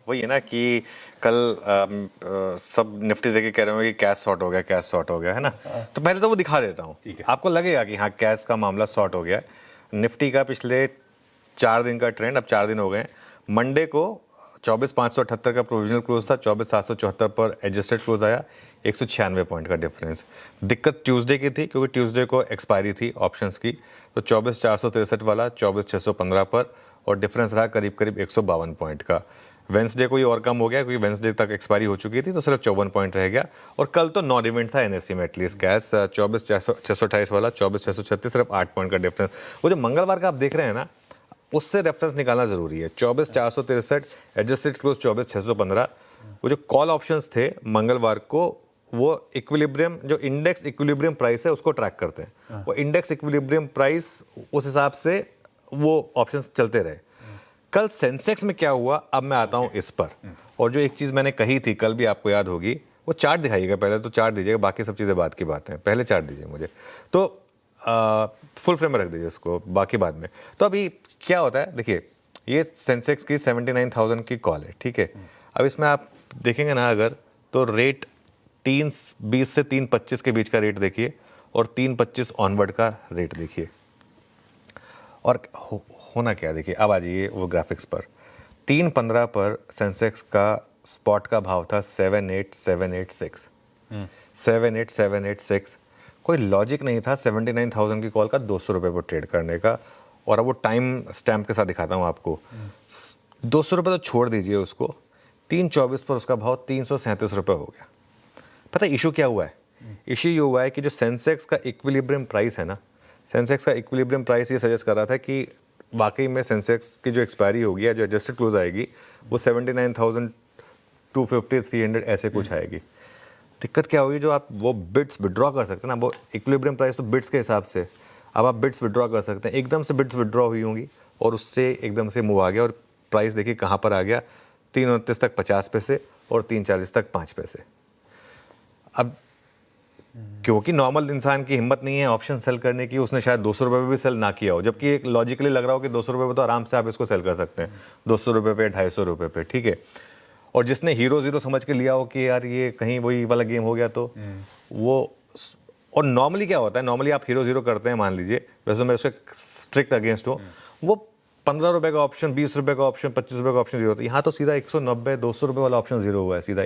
वही है ना कि कल सब निफ्टी देख के कह रहे हो कि कैश शॉर्ट हो गया, कैश शॉर्ट हो गया, है ना। तो पहले तो वो दिखा देता हूँ, आपको लगेगा कि हाँ कैश का मामला शॉर्ट हो गया है। निफ्टी का पिछले 4 दिन का ट्रेंड, अब 4 दिन हो गए। मंडे को 24,578 का प्रोविजनल क्लोज था, 24,774 पर एडजस्टेड क्लोज आया, 196 पॉइंट का डिफरेंस। दिक्कत ट्यूसडे की थी क्योंकि ट्यूसडे को एक्सपायरी थी ऑप्शंस की, तो 24,463 वाला 24,615 पर, और डिफरेंस रहा करीब करीब 152 पॉइंट का। वेंसडे को ये और कम हो गया क्योंकि वेंसडे तक एक्सपायरी हो चुकी थी, तो सिर्फ 54 पॉइंट रह गया। और कल तो नॉन इवेंट था एनएससी में, एटलीस्ट कैश 24,628 वाला 24,636, सिर्फ 8 पॉइंट का डिफरेंस। वो जो मंगलवार का आप देख रहे हैं ना, उससे रेफरेंस निकालना जरूरी है। 24,463 एडजस्टेड क्लोज 24,615। वो जो कॉल ऑप्शंस थे मंगलवार को, वो इक्विलिब्रियम, जो इंडेक्स इक्विलिब्रियम प्राइस है उसको ट्रैक करते हैं। वो इंडेक्स इक्विलिब्रियम प्राइस उस हिसाब से वो ऑप्शंस चलते रहे। कल सेंसेक्स में क्या हुआ, अब मैं आता हूं इस पर। और जो एक चीज मैंने कही थी कल भी, आपको याद होगी, वो चार्ट दिखाइएगा। पहले तो चार्ट दीजिएगा, बाकी सब चीजें बाद की बात है, पहले चार्ट दीजिए मुझे। तो फुल फ्रेम में रख दीजिए उसको, बाकी बाद में। तो अभी क्या होता है, देखिए ये सेंसेक्स की 79,000 की कॉल है, ठीक है। अब इसमें आप देखेंगे ना अगर, तो रेट 3.20 से 3.25 के बीच का रेट देखिए, और 3.25 ऑनवर्ड का रेट देखिए। और होना क्या, देखिए अब आ जाइए वो ग्राफिक्स पर। 3.15 पर सेंसेक्स का स्पॉट का भाव था 78,786, 78,786। कोई लॉजिक नहीं था 79,000 की कॉल का 200 रुपये पर ट्रेड करने का। और अब वो टाइम स्टैम्प के साथ दिखाता हूँ आपको। 200 रुपये तो छोड़ दीजिए उसको, 3.24 पर उसका भाव 337 रुपये हो गया। पता है इशू क्या हुआ है? इशू ये हुआ है कि जो सेंसेक्स का इक्विलिब्रियम प्राइस है ना, सेंसेक्स का इक्विलिब्रियम प्राइस ये सजेस्ट कर रहा था कि वाकई में सेंसेक्स की जो एक्सपायरी होगी या जो एडजस्टेड क्लोज आएगी वो 79,250 300 ऐसे कुछ आएगी। दिक्कत क्या होगी, जो आप वो बिट्स विड्रॉ कर सकते हैं ना, वो इक्विलिब्रियम प्राइस तो बिट्स के हिसाब से, अब आप बिट्स विड्रॉ कर सकते हैं। एकदम से बिट्स विड्रॉ हुई होंगी और उससे एकदम से मूव आ गया, और प्राइस देखिए कहाँ पर आ गया, 3.29 तक 50 पैसे और 3.40 तक 5 पैसे। अब क्योंकि नॉर्मल इंसान की हिम्मत नहीं है ऑप्शन सेल करने की, उसने शायद 200 रुपये पे भी सेल ना किया हो, जबकि एक लॉजिकली लग रहा हो कि 200 रुपये पे तो आराम से आप इसको सेल कर सकते हैं, 200 रुपये पे, 250 रुपये पे, ठीक है। और जिसने हीरो जीरो समझ के लिया हो कि यार ये कहीं वही वाला गेम हो गया, तो वो, और नॉर्मली क्या होता है, नॉर्मली आप हीरो जीरो करते हैं, मान लीजिए, वैसे तो मैं उसके स्ट्रिक्ट अगेंस्ट हूँ, वो 15 रुपये का ऑप्शन, 20 रुपये का ऑप्शन, 25 रुपये का ऑप्शन जीरो होता है। यहाँ तो सीधा 190 200 रुपये वाला ऑप्शन जीरो हुआ है, सीधा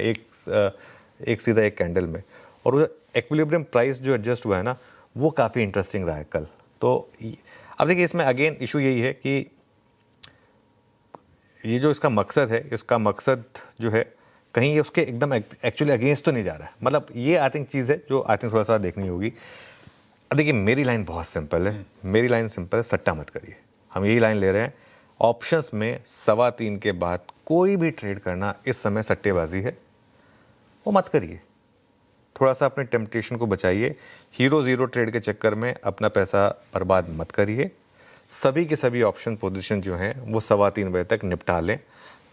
एक कैंडल में। और वो एक्विलिब्रियम प्राइस जो एडजस्ट हुआ है ना, वो काफ़ी इंटरेस्टिंग रहा है कल। तो अब देखिए इसमें अगेन इशू यही है कि ये जो इसका मकसद है, इसका मकसद जो है कहीं ये उसके एकदम एक्चुअली अगेंस्ट तो नहीं जा रहा है। मतलब ये आई थिंक चीज़ है जो आई थिंक थोड़ा सा देखनी होगी। अब देखिए मेरी लाइन बहुत सिंपल है, मेरी लाइन सिंपल है, सट्टा मत करिए। हम यही लाइन ले रहे हैं, ऑप्शंस में 3:15 के बाद कोई भी ट्रेड करना इस समय सट्टेबाजी है, वो मत करिए। थोड़ा सा अपने टेम्पटेशन को बचाइए, हीरो जीरो ट्रेड के चक्कर में अपना पैसा बर्बाद मत करिए। सभी के सभी ऑप्शन पोजीशन जो हैं वो 3:15 बजे तक निपटा लें।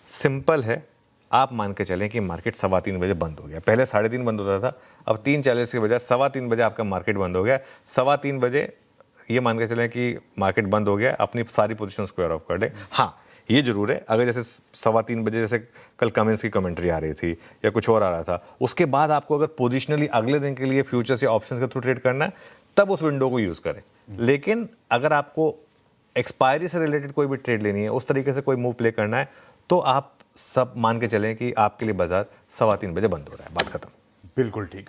सिंपल है, आप मान के चलें कि मार्केट 3:15 बजे बंद हो गया। पहले 3:30 बंद होता था, अब 3:40 के बजाय 3:15 बजे आपका मार्केट बंद हो गया। 3:15 बजे ये मान के चलें कि मार्केट बंद हो गया, अपनी सारी पोजीशन स्क्वायर ऑफ कर दें। हाँ ये जरूर है, अगर जैसे 3:15 बजे जैसे कल कमेंट्स की कमेंट्री आ रही थी या कुछ और आ रहा था, उसके बाद आपको अगर पोजिशनली अगले दिन के लिए फ्यूचर्स या ऑप्शंस के थ्रू ट्रेड करना है, तब उस विंडो को यूज़ करें। लेकिन अगर आपको एक्सपायरी से रिलेटेड कोई भी ट्रेड लेनी है, उस तरीके से कोई मूव प्ले करना है, तो आप सब मान के चलें कि आपके लिए बाजार 3:15 बजे बंद हो रहा है, बात खत्म। बिल्कुल ठीक।